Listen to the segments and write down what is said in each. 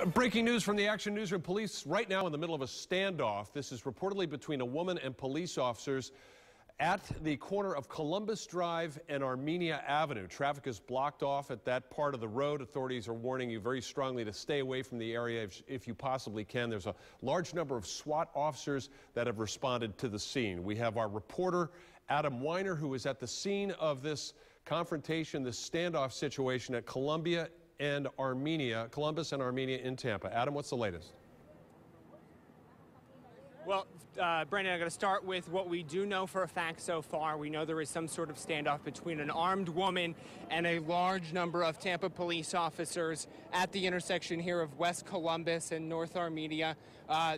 Breaking news from the Action Newsroom. Police right now in the middle of a standoff. This is reportedly between a woman and police officers at the corner of Columbus Drive and Armenia Avenue. Traffic is blocked off at that part of the road. Authorities are warning you very strongly to stay away from the area if you possibly can. There's a large number of SWAT officers that have responded to the scene. We have our reporter, Adam Weiner, who is at the scene of this confrontation, this standoff situation at Columbus and Armenia in Tampa. Adam, what's the latest? Well, Brandon, I'm going to start with what we do know for a fact so far. We know there is some sort of standoff between an armed woman and a large number of Tampa police officers at the intersection here of West Columbus and North Armenia.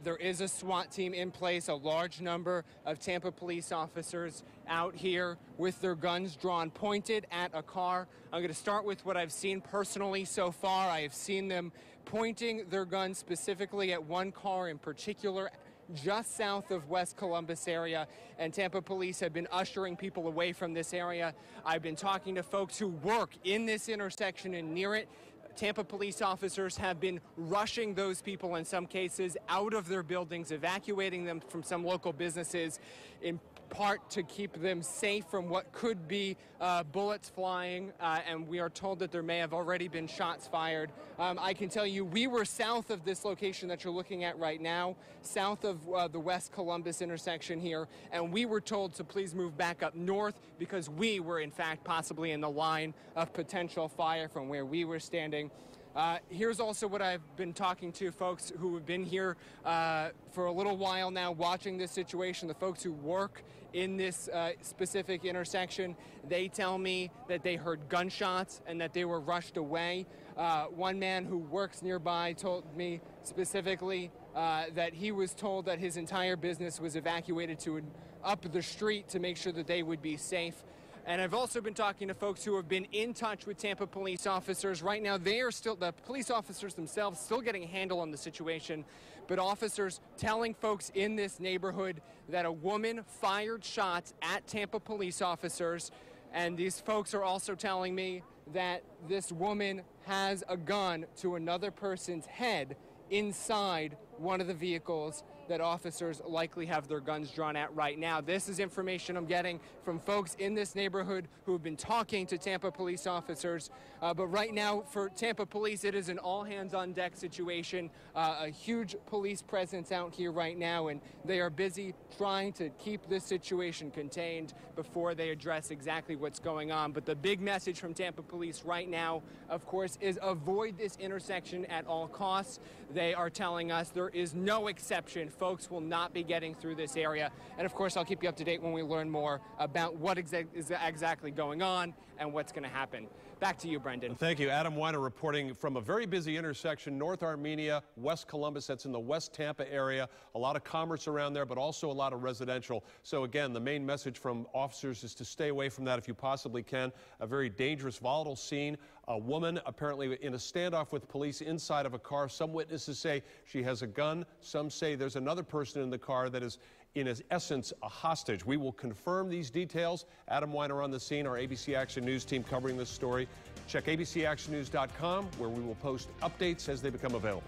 There is a SWAT team in place, a large number of Tampa police officers out here with their guns drawn, pointed at a car. I'm going to start with what I've seen personally so far. I have seen them pointing their guns specifically at one car in particular, just south of West Columbus area, and Tampa police have been ushering people away from this area. I've been talking to folks who work in this intersection and near it. Tampa police officers have been rushing those people in some cases out of their buildings, evacuating them from some local businesses, in part to keep them safe from what could be bullets flying, and we are told that there may have already been shots fired. I can tell you we were south of this location that you're looking at right now, south of the West Columbus intersection here, and we were told to please move back up north because we were in fact possibly in the line of potential fire from where we were standing. Here's also what I've been talking to folks who have been here for a little while now watching this situation, the folks who work in this specific intersection. They tell me that they heard gunshots and that they were rushed away. One man who works nearby told me specifically that he was told that his entire business was evacuated to up the street to make sure that they would be safe. And I've also been talking to folks who have been in touch with Tampa police officers. Right now, the police officers themselves still getting a handle on the situation, but officers telling folks in this neighborhood that a woman fired shots at Tampa police officers. And these folks are also telling me that this woman has a gun to another person's head inside one of the vehicles that officers likely have their guns drawn at right now. This is information I'm getting from folks in this neighborhood who have been talking to Tampa police officers. But right now for Tampa police, it is an all-hands-on-deck situation. A huge police presence out here right now, and they are busy trying to keep this situation contained before they address exactly what's going on. But the big message from Tampa police right now, of course, is avoid this intersection at all costs. They are telling us there is no exception. Folks will not be getting through this area. And of course, I'll keep you up to date when we learn more about what is exactly going on and what's going to happen. Back to you, Brendan. Thank you. Adam Weiner reporting from a very busy intersection, North Armenia, West Columbus. That's in the West Tampa area. A lot of commerce around there, but also a lot of residential. So again, the main message from officers is to stay away from that if you possibly can. A very dangerous, volatile scene. A woman apparently in a standoff with police inside of a car. Some witnesses say she has a gun. Some say there's another person in the car that is, in essence, a hostage. We will confirm these details. Adam Weiner on the scene, our ABC Action News team covering this story. Check abcactionnews.com, where we will post updates as they become available.